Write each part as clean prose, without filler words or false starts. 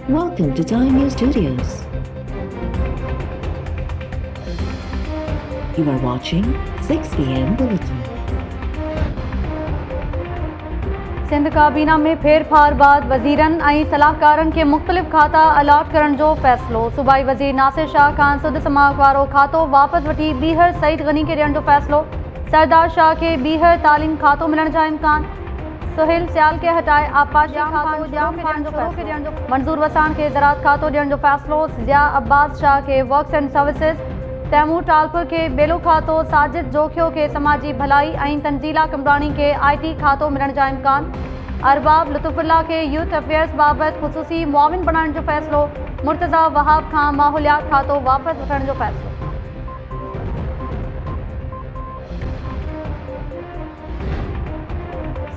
Welcome to Time News Studios. You are watching 6 p.m. Bulletin. Sindh काबीना में फेरफार बाद वज़ीरनि ऐं सलाहकारनि खे मुख़्तलिफ़ खाता अलॉट करण जो फ़ैसिलो। सूबाई वज़ीर नासिर शाह खान सुद समाअत वारो खातो वापसि वठी ॿीहर सईद गनी खे ॾियण जो फ़ैसिलो। सरदार शाह खे ॿीहर तालीम खातो मिलण जा इम्कान। सुहेल सियाल खे हटाए आपाशी खातो ॾियण जो मंज़ूर वसाण खे ज़राअत खातो ॾियण जो फ़ैसिलो। ज़िया अब्बास शाह खे works and services, Taimur Talpur के बेलो खातो, साजिद जोखियो के समाजी भलाई ऐं तंजीला कमरानी के IT खातो मिलण जा इम्कान। अरबाब लुत्फुल्ला के यूथ अफेयर्स बाबति ख़ुसूसी मुआविन बणाइण जो फ़ैसिलो। मुर्तज़ा वहाब खां माहौलियात खातो वापसि वठण जो फ़ैसिलो।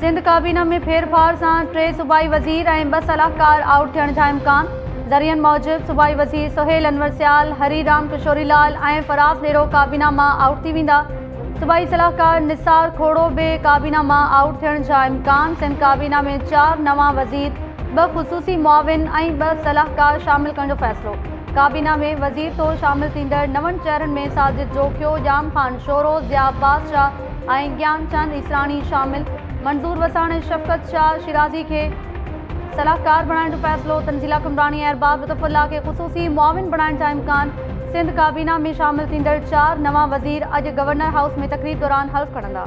सिंध काबीना में फेरफार सां 3 सूबाई वज़ीर ऐं 2 सलाहकार आउट थियण जा इम्कान। ज़रियनि मूजिब सूबाई वज़ीर सुहेल अनवर सियाल, हरीराम किशोरीलाल ऐं फराज़ नेरो काबीना मां आउट थी वेंदा। सूबाई सलाहकार निसार खोड़ो बि काबीना मां आउट थियण जा इम्कान। सिंध काबीना में 4 नवां वज़ीर, 2 ख़ुसूसी मुआविन ऐं 2 सलाहकार शामिल करण जो फ़ैसिलो। काबीना में वज़ीर तौरु शामिल थींदड़ नवनि चेहरनि में साजिद जोखियो, जाम खान शोरो, ज़िया अब्बास शाह ऐं ज्ञानचंद ईसरानी शामिल। मंज़ूर वसाण शफ़क़त शाह शिराज़ी खे सलाहकार बणाइण जो फ़ैसिलो। तंजीला कमरानी ऐं अरबाब लुत्फुल्ला खे ख़ुसूसी मुआविन बणाइण जा इम्कान। सिंध काबीना में शामिल थींदड़ 4 नवां वज़ीर अॼु गवर्नर हाउस में तक़रीर दौरान हल्फ़ खणंदा।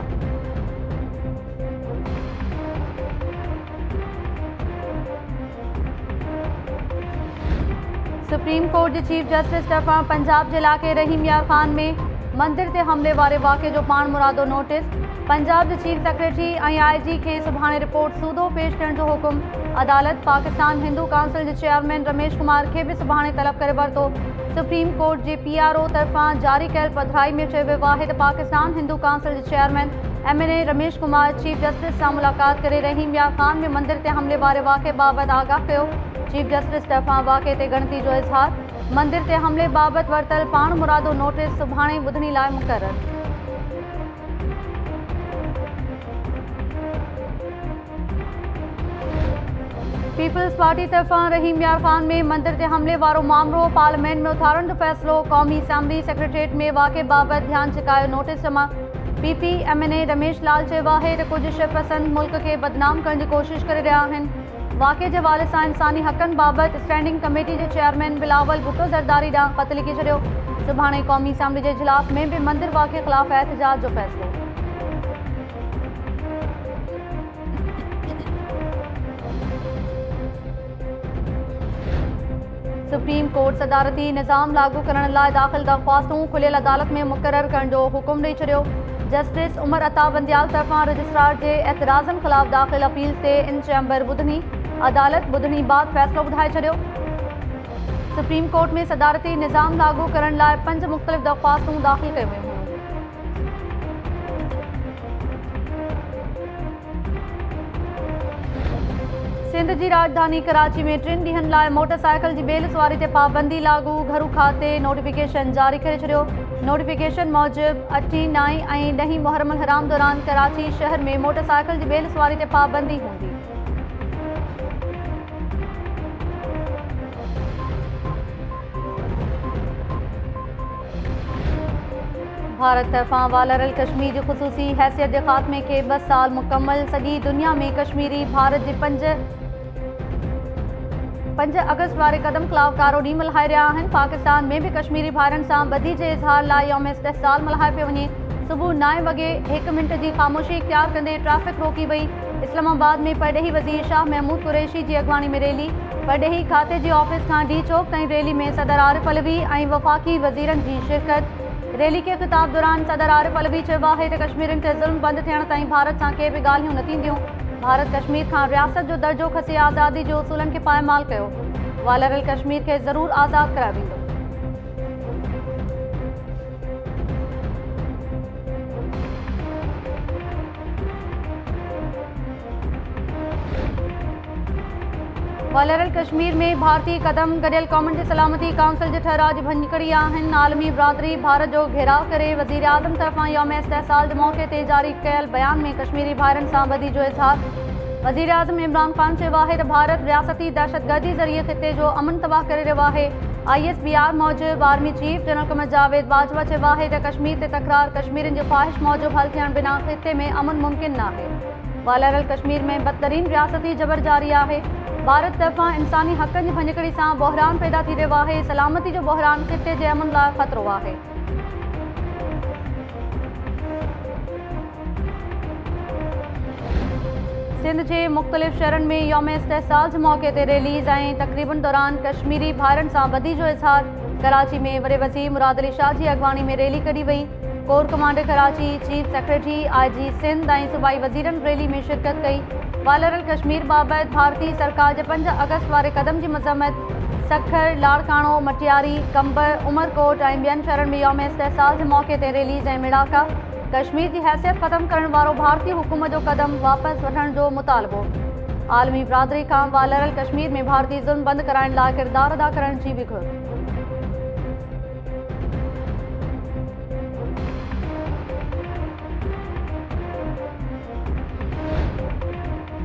सुप्रीम कोर्ट जे चीफ जस्टिस तरफ़ां पंजाब जे इलाइक़े रहीम यार ख़ान में मंदिर ते हमले वारे वाक़े जो पाण मुरादो नोटिस। पंजाब जे चीफ सेक्रेटरी ऐं IG खे सुभाणे रिपोर्ट सूदो पेश थियण जो हुकुम। अदालत पाकिस्तान हिंदू काउंसिल जे चेयरमैन रमेश कुमार खे बि सुभाणे तलब करे वरितो। सुप्रीम कोर्ट जे PRO तरफ़ां जारी कयल पधिराई में चयो वियो आहे त पाकिस्तान हिंदू काउंसिल जे chairman MNA Ramesh Kumar chief justice सां मुलाक़ात करे रहीम यार ख़ान में मंदिर ते हमले वारे वाक़े बाबति आगाह कयो। चीफ जस्टिस तरफ़ां वाक़े ते ॻणती जो इज़हार। मंदिर ते हमले बाबति वरितल पाण मुरादो नोटिस सुभाणे ॿुधणी लाइ मुक़ररु। पीपल्स पार्टी तरफ़ां रहीम यार ख़ान में मंदिर ते हमले वारो मामलो पार्लियामेंट में उथारण जो फ़ैसिलो। क़ौमी असैम्बली सेक्रेटरिएट में वाक़े बाबति ध्यानु छिकायो नोटिस जमा। PP MNA रमेश लाल चयो आहे त कुझु शिवपसंद मुल्क खे बदनाम करण जी कोशिश करे रहिया आहिनि। वाक़े जे हवाले सां इंसानी हक़नि बाबति स्टैंडिंग कमेटी जे चेयरमैन बिलावल भुट्टो ज़रदारी ॾांहुं ख़त लिखी छॾियो। सुभाणे क़ौमी असैम्बली जे इजलास में बि मंदिर वाक़े ख़िलाफ़ एहतिजाज जो फ़ैसिलो। सुप्रीम कोर्ट सदारती निज़ाम लागू करण लाइ दाख़िल दरख़्वास्तूं खुलियल अदालत में मुक़ररु करण जो हुकुम ॾेई छॾियो। जस्टिस उमर अता बंदियाल तरफ़ां रजिस्ट्रार जे एतिराज़नि ख़िलाफ़ दाख़िल अपील ते इन चैम्बर ॿुधणी। अदालत ॿुधणी बाद फ़ैसिलो ॿुधाए छॾियो। सुप्रीम कोर्ट में सदारती निज़ाम लागू करण लाइ 5 मुख़्तलिफ़ दरख़्वास्तूं दाख़िल कयूं वयूं। सिंध जी राजधानी कराची में 3 ॾींहनि लाइ मोटरसाइकिल जी बेल सवारी ते पाबंदी लागू। घरू खाते नोटिफिकेशन जारी करे छॾियो। नोटिफिकेशन मूजिब 8, 9 ऐं 10 मुहर्रम हराम दौरान कराची शहर में मोटरसाइकिल जी बेल सवारी ते पाबंदी हूंदी। भारत तरफ़ां वालरल कश्मीर जी ख़ुसूसी हैसियत जे ख़ात्मे खे 2 साल मुकमल। सॼी दुनिया में कश्मीरी भारत जे 5 अगस्त वारे क़दम ख़िलाफ़ कारो ॾींहुं मल्हाए रहिया आहिनि। पाकिस्तान में बि कश्मीरी भाइरनि सां ॿधी जे इज़हार लाइ यौम इस्तिहसाल मल्हाए पियो वञे। सुबुह 9 वॻे 1 मिंट जी ख़ामोशी इख्तियार कंदे ट्रैफ़िक रोकी वई। इस्लामाबाद में परॾेही वज़ीर शाह महमूद कुरैशी जी अॻवानी में रैली। परॾेही खाते जे ऑफिस खां D चौक ताईं रैली में सदर आरिफ अलवी ऐं वफ़ाक़ी वज़ीरनि जी शिरकत। रैली के ख़िताब दौरान सदर आरिफ अलवी चयो आहे त कश्मीरियुनि ते ज़ुल्म बंदि थियण ताईं भारत सां के बि ॻाल्हियूं न थींदियूं। भारत कश्मीर खां रियासत जो दर्जो खसे आज़ादी जो उसूलनि खे पायमाल कयो। वालरल कश्मीर खे ज़रूरु आज़ादु करायो वेंदो। वालरल कश्मीर में भारतीय कदम गडियल क़ौमुनि जी सलामती काउंसिल जे ठहराउ जी भञकड़ी आहिनि। आलमी बिरादरी भारत जो घेराव करे वज़ीर आज़म तरफ़ां यौम इस्तिहसाल जे मौक़े ते जारी कयल बयान में कश्मीरी भाइरनि सां ॿधी जो इज़हार। वज़ीर आज़म इमरान ख़ान चयो आहे त भारत रियासती दहशतगर्दी ज़रिए ख़िते जो अमन तबाह करे रहियो आहे। ISBR मूजिब army chief general Qamar Javed Bajwa चयो आहे त कश्मीर ते तकरार कश्मीरियुनि जी ख़्वाहिश मूजिब हल थियण बिना ख़िते में अमन मुमकिन नाहे। वालरल कश्मीर में बदतरीन रियासती जबर जारी आहे। भारत तरफ़ां इंसानी हक़नि जी भञकड़ी सां बहरान पैदा थी रहियो आहे। सलामती जो बहरान ख़िते जे अमन लाइ ख़तरो आहे। सिंध के मुख़्तलिफ़ शहरनि में यौम इस्तेहसाल जे मौक़े ते रैलीज़ ऐं तक़रीबन दौरान कश्मीरी भाइरनि सां ॿधी जो इज़हार। कराची में वॾे वज़ीर मुराद अली शाह जी अॻवानी में रैली कढी वई। Core commander Karachi, chief secretary IG Sindh ऐं सूबाई वज़ीरनि रैली में शिरकत कई। वालरल कश्मीर बाबति भारतीय सरकार जे 5 अगस्त वारे क़दम जी मज़म्मत। सखर, लाड़काणो, मटियारी, कंबर, उमरकोट ऐं ॿियनि शहरनि में यौम इस्तेहसाल जे मौक़े ते रैलीज़ ऐं मिड़ाका। कश्मीर की हैसियत ख़त्म करण वारो भारतीय हुकूमत जो कदम वापस वठण जो मुतालबो। आलमी बिरादरी खां वालरल कश्मीर में भारतीय ज़ुल्म बंद कराइण लाइ किरदार अदा करण जी भी घुर।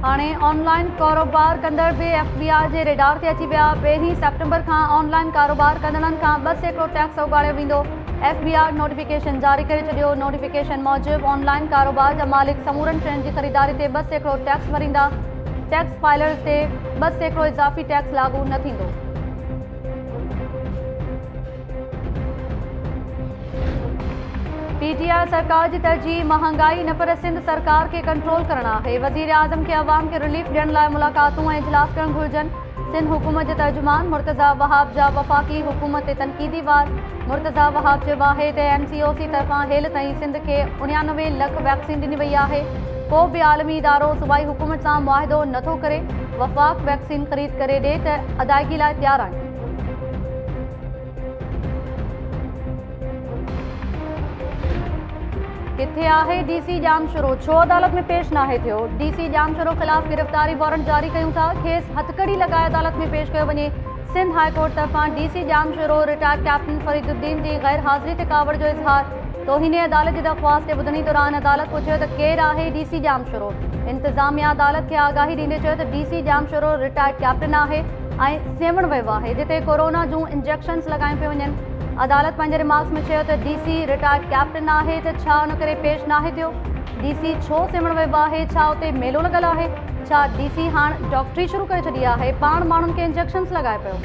हाणे ऑनलाइन कारोबार कंदड़ भी FBI जे रेडार ते अची विया। 1 सेप्टेम्बर खां ऑनलाइन कारोबार कंदड़नि खां 2% टैक्स उगाड़ियो वेंदो। FBI नोटिफिकेशन जारी करे छॾियो। नोटिफिकेशन मूजिब ऑनलाइन कारोबार जा मालिक समूरनि शयुनि जी ख़रीदारी ते 2% टैक्स भरींदा। टैक्स फाइलर्स ते 2% इज़ाफ़ी टैक्स लागू न थींदो। PTI सरकार की तरजीह महंगाई न पर सिंध सरकार के कंट्रोल करणु आहे। वज़ीर आज़म के अवाम के रिलीफ ॾियण लाइ मुलाक़ातूं ऐं इजलास करणु घुरिजनि। सिंध हुकूमत के तर्जुमान मुर्तज़ा वहाब जा वफ़ाक़ी हुकूमत ते तनक़ीदी वार। मुर्तज़ा वहाब चयो आहे त MCOC तरफ़ां हेल ताईं सिंध के 99 लख वैक्सीन ॾिनी वई आहे। को भी आलमी इदारो सूबाई हुकूमत सां मुआहिदो नथो करे। वफ़ाक़ वैक्सीन ख़रीद करे ॾे त अदायगी लाइ तैयार आहिनि। किथे आहे DC जामशुरो? छो अदालत में पेश नाहे थियो? DC जामशुरो ख़िलाफ़ गिरफ़्तारी वारंट जारी कयूं था। खेस हथकड़ी लगाए अदालत में पेश कयो वञे। सिंध हाई कोर्ट तरफ़ां DC जामशुरो रिटायर्ड कैप्टन फरीदुद्दीन जी गैर हाज़िरी ते कावड़ जो इज़हार। तोहीने अदालत जी दरख़्वास्त ते ॿुधणी दौरान अदालत पुछियो त केरु आहे DC जामशुरो। इंतिज़ामिया अदालत खे आगाही ॾींदे चयो त DC जामशुरो रिटायर्ड कैप्टन आहे ऐं सेवण वियो आहे जिते कोरोना जूं इंजेक्शन्स लॻायूं पियूं वञनि। अदालत पंहिंजे रिमार्क्स में चयो त DC रिटायर्ड कैप्टन आहे त छा उन करे पेश नाहे थियो। DC छो सेवण वियो आहे? छा उते मेलो लॻल आहे? छा DC हाणे डॉक्टरी शुरू करे छॾी आहे? पाण माण्हुनि खे इंजेक्शन्स लॻाए पियो।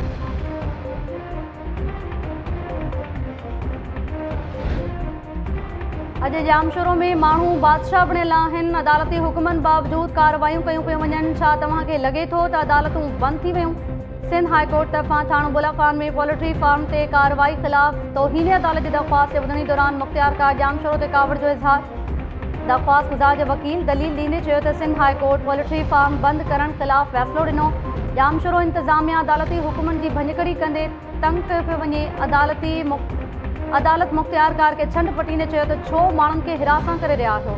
अॼु जामशुरो में माण्हू बादशाह बणियल आहिनि। अदालती हुकुमनि बावजूद कार्रवायूं कयूं पियूं वञनि। छा तव्हांखे लॻे थो त अदालतूं बंदि थी वियूं? सिंध हाई कोर्ट तरफ़ां थाणो बुला खान में पोल्ट्री फार्म ते कार्रवाई ख़िलाफ़ तोहीने अदालत जी दरख़्वास्त ते ॿुधणी दौरान मुख़्तियार कार जामशुरो ते कावड़ जो इज़हार। दरख़्वास्त गुज़ार जे वकील दलील ॾींदे चयो त Sindh high court poultry farm बंदि करण ख़िलाफ़ फ़ैसिलो ॾिनो। जामशुरो इंतिज़ामिया अदालती हुकुमनि जी भञकड़ी कंदे तंग कयो पियो वञे। अदालत मुख़्तियार कार खे छंड पटींदे चयो त छो माण्हुनि खे हिरासां करे रहिया आहियो?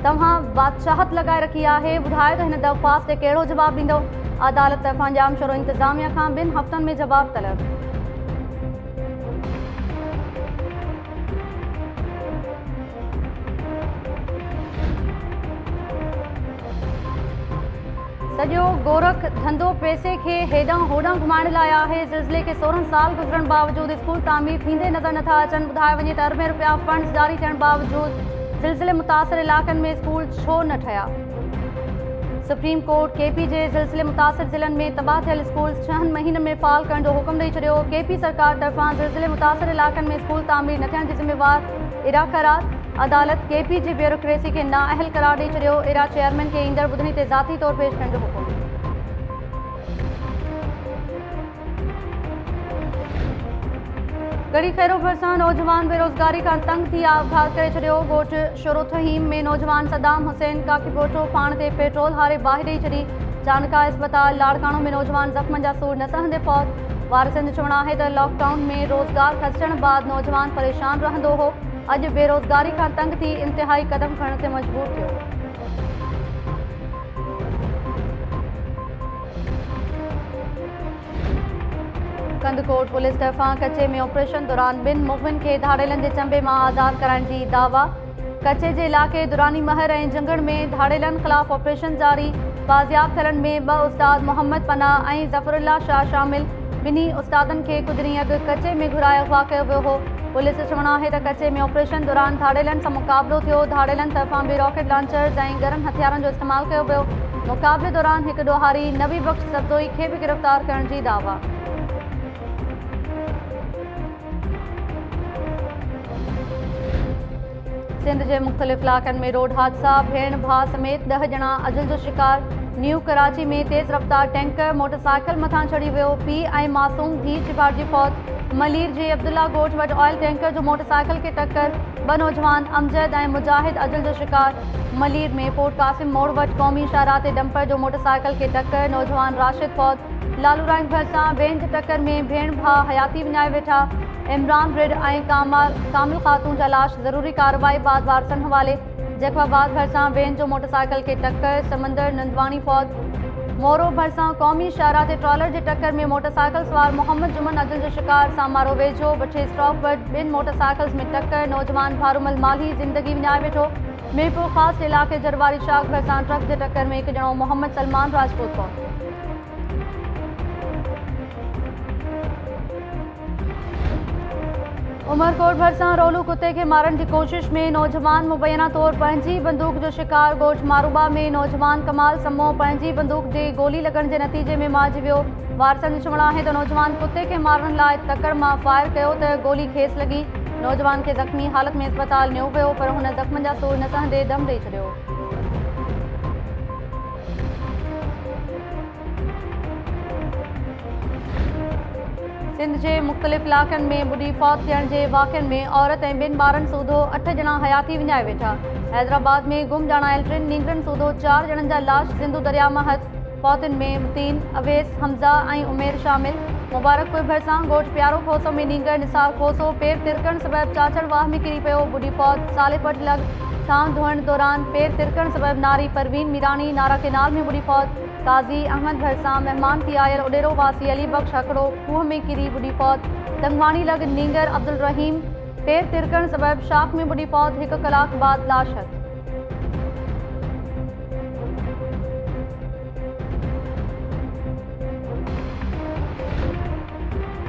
तव्हां बादशाहत लॻाए रखी आहे। ॿुधायो त हिन दरख़्वास्त ते कहिड़ो जवाबु ॾींदो? अदालत तरफ़ां जामशुरो इंतिज़ामिया खां 2 हफ़्तनि में जवाब तलब। सॼो गोरख धंधो पैसे खे हेॾां होॾां घुमाइण लाइ आहे। ज़िलज़िले खे 16 साल गुज़रण बावजूद स्कूल तामीर थींदे नज़र नथा अचनि। ॿुधायो वञे त अरबें रुपया फंड्स जारी थियण बावजूद ज़िलज़िले मुतासिर इलाक़नि में स्कूल छो न ठहिया? सुप्रीम कोर्ट KP जे ज़िलज़िले मुतासिर ज़िलनि में तबाह थियल स्कूल 6 महीननि में फ़ाल करण जो हुकुम ॾेई छॾियो। KP सरकार तरफ़ां ज़िलज़िले मुतासिर इलाक़नि में स्कूल तामीर न थियण जी ज़िम्मेवार इरा करार। अदालत KP जी ब्यूरोक्रेसी खे नाअहल करार ॾेई छॾियो। इरा चेयरमैन खे ईंदड़ ॿुधणी ते ज़ाती तौर पेश करण जो हुकुम। कड़ी खैरो भरिसां नौजवान बेरोज़गारी खां तंग थी आपघात करे छॾियो। ॻोठ शुरोथहीम में नौजवान सदाम हुसैन काकी पोटो पाण ते पेट्रोल हारे बाहि ॾेई छॾी। चांदका अस्पताल लाड़काणो में नौजवान ज़ख़्मनि जा सूर न सहंदे फौत। वारिसनि जो चवणु आहे त लॉकडाउन में रोज़गार खसण बाद नौजवान परेशान रहंदो हो। अॼु बेरोज़गारी खां तंग थी इंतिहाई क़दम खणण ते मजबूर थियो। कंदकोट पुलिस तरफ़ां कचे में ऑपरेशन दौरान 2 मुख़बिन खे धाड़ेलनि जे चंबे मां आज़ाद कराइण जी दावा। कचे जे इलाक़े दुरानी महर ऐं जंगड़ में धाड़ेलनि ख़िलाफ़ ऑपरेशन जारी। बाज़ियाब थियलनि में 2 उस्ताद मोहम्मद पनाह ऐं ज़फ़रुल्ला शाह शामिल। ॿिन्ही उस्तादनि खे कुझु ॾींहं अॻु कचे में घुराए अगवा कयो वियो हो। पुलिस जो चवणु आहे त कचे में ऑपरेशन दौरान धाड़ेलनि सां मुक़ाबिलो थियो। धाड़ेलनि तरफ़ां बि रॉकेट लॉन्चर्स ऐं गरम हथियारनि जो इस्तेमालु कयो वियो। मुक़ाबले दौरान हिकु ॾोहारी नबी बख़्श सब्ज़ोई खे बि गिरफ़्तार करण जी दावा। सिंध जे मुख़्तलिफ़ इलाक़नि में रोड हादसा। भेण भाउ समेत 10 ॼणा अजुल जो शिकार। न्यू कराची में तेज़ रफ़्तार टैंकर मोटरसाइकिल मथां चढ़ी वियो। पीउ ऐं मासूम धीउ चिबाड़जी फौत। मलीर जे अब्दुल्ला ॻोठ वटि ऑयल टैंकर जो मोटरसाइकिल खे टक्कर। 2 नौजवान अमजद ऐं मुजाहिद अजुल जो शिकार। मलीर में पोर्ट कासिम मोड़ वटि क़ौमी शाहराह ते डंपर जो मोटरसाइकिल खे टक्कर। नौजवान राशिद फौत। लालू राइन भरिसां भेण जी टक्कर में भेण भाउ हयाती विञाए वेठा। इमरान रिड ऐं कामिल ख़ातून जा लाश ज़रूरी कार्रवाई बाद वारसनि हवाले। जैकबाबाद भरिसां भेण जो मोटरसाइकिल खे टक्कर। समंदर नंदवानी फौत। मोरो भरिसां क़ौमी शाहराह ते ट्रॉलर जे टक्कर में मोटरसाइकिल सवार मोहम्मद जुमन अजुल जो शिकार। सामारो वेझो बठे स्टॉप वटि 2 मोटरसाइकिल्स में टक्कर। नौजवान भारूमल माली ज़िंदगी विञाए वेठो। मीरपुर ख़ास इलाइक़े जरवारी शाख भरिसां ट्रक जे टक्कर में 1 ॼणो मोहम्मद सलमान राजपूत फौत। उमरकोट भरिसां रोलू कुत्ते खे मारण जी कोशिश में नौजवान मुबैना तौर पंहिंजी बंदूक जो शिकार। ॻोठ मारूबा में नौजवान कमाल समो पंहिंजी बंदूक जे गोली लॻण जे नतीजे में मारिजी वियो। वारसनि जो चवणु आहे त नौजवान कुत्ते खे मारण लाइ तकड़ मां फायर कयो त गोली खेसि लॻी। नौजवान खे ज़ख़्मी हालत में अस्पताल नियो वियो पर हुन ज़ख़्मनि जा सूर न सहंदे दम ॾेई छॾियो। सिंध जे मुख़्तलिफ़ इलाक़नि में ॿुॾी फौत थियण जे वाक़िअनि में औरत ऐं 2 ॿारनि सूधो 8 ॼणा हयाती विञाए वेठा। हैदराबाद में गुम ॼाणायल 3 नींगरनि सूधो 4 ॼणनि जा लाश सिंधु दरिया मां हथ। फौतुनि में मुतीन, अवेस, हमज़ा ऐं उमेर शामिल। मुबारकपुर भरिसां ॻोठ प्यारो खोसो में नींगर निसार खोसो पेर तिरकण सबबि चाचड़ वाह में किरी पियो। ॿुॾी फौत सालेपट लॻ थां धोइण दौरान पेर तिरकण सबबि नारी परवीन मीरानी नारा केनाल में ॿुॾी फौत। काज़ी अहमद भरिसां महिमान थी आयल उडेरो वासी अली बख़्श हकड़ो खूह में किरी ॿुॾी फौत। तंगवाणी लॻ नींगर अब्दुल रहीम पेर तिरकण सबबि शाख में ॿुॾी फौत। 1 कलाक बाद लाश हथ।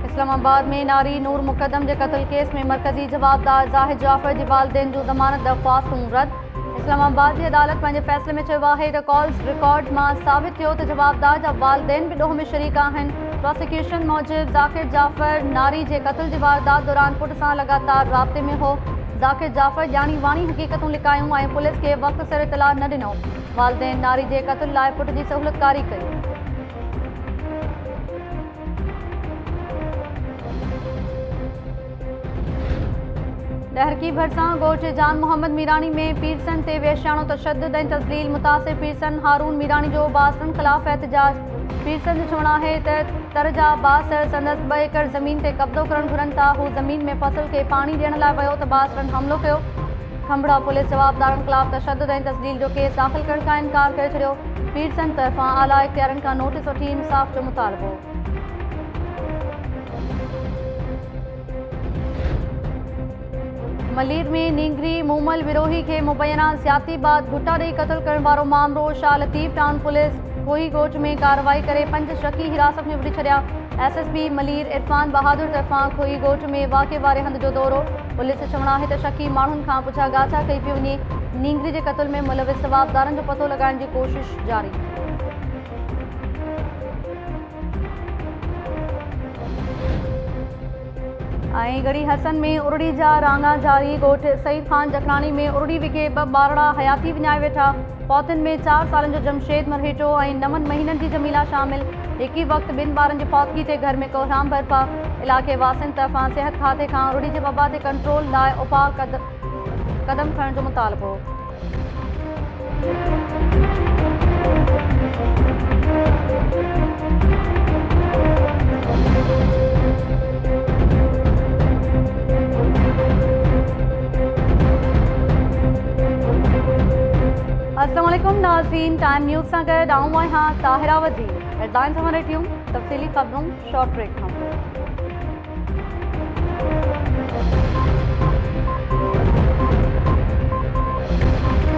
इस्लामाबाद में नारी नूर मुक़दम के कत्ल केस में मरकज़ी जवाबदार ज़ाहिद जाफ़र जी वालिदैन जूं ज़मानत दरख़्वास्तूं रद्द। इस्लामाबाद की अदालत पंहिंजे फ़ैसिले में चयो आहे त कॉल्स रिकॉर्ड मां साबित थियो त जवाबदार जा वालिदैन बि ॾोह में शरीक आहिनि। प्रोसिक्यूशन मूजिबि ज़ाकिर जाफ़र नारी जे कत्ल जी वारदात दौरान पुट सां लगातार राब्ते में हो। ज़ाकिर जाफ़र ॼाणी वाणी हक़ीक़तूं लिकायूं ऐं पुलिस खे वक़्त सिर इतला न ॾिनो। वालिदैन नारी जे कत्ल लाइ पुट जी सहूलियतकारी कई। लहरकी भरिसां ॻोठ जान मोहम्मद मीरानी में पीरसन ते वेश्याणो तशद्दुद ऐं तज़लील। मुतासिर पीरसन हारून मीरानी जो बासरनि ख़िलाफ़ एहतजाज। पीरसन जो चवणु आहे त तरजा बासर संदसि 2 एकड़ ज़मीन ते कब्ज़ो करणु घुरनि था। हू ज़मीन में फसल खे पाणी ॾियण लाइ वियो त बासरनि हमिलो कयो। खंभड़ा पुलिस जवाबदारनि ख़िलाफ़ तशद्दुद ऐं तज़लील जो केस दाख़िल करण खां इनकार करे छॾियो। पीरसन तरफ़ां आला इख़्तियारनि खां नोटिस वठी इंसाफ़ जो मुतालबो। मलीर में नींगरी मूमल विरोही के मुबैना ज़्यादती बाद घुटा ॾेई क़त्ल करण वारो मामलो। शाह लतीफ़ टाउन पुलिस कोही ॻोठ में कार्रवाई करे 5 शकी हिरासत में वठी छॾिया। SSP मलीर इरफान बहादुर तरफ़ां खोही ॻोठ में वाक़े वारे हंध जो दौरो। पुलिस जो चवणु आहे त शकी माण्हुनि खां पुछा गाछा कई पई वञे। नींगरी जे क़त्ल में मुलविस जवाबदारनि जो पतो लॻाइण जी कोशिश जारी। ऐं गढ़ी हसन में उरड़ी जा रांगा जारी। ॻोठ सईद ख़ान जखरानी में उरड़ी विखे 2 ॿारड़ा हयाती विञाए वेठा। फौतुनि में 4 सालनि जो जमशेद मरहेटो ऐं 9 महीननि जी जमीला शामिल। एक ही वक़्त 2 ॿारनि जी फौतगी ते घर में कोहराम बरपा। इलाइक़े वासियुनि तरफ़ां सिहत खाते खां उरड़ी जे वबा ते कंट्रोल लाइ उपा कदम खणण जो मुतालबो। अस्सलाम वालेकुम नाज़रीन, टाइम न्यूज़ सां गॾु आऊं आहियां ताहिरा वज़ीर। हेडलाइंस हमारे ट्यूं तफ़सीली ख़बरूं शॉर्ट ब्रेक खां पोइ।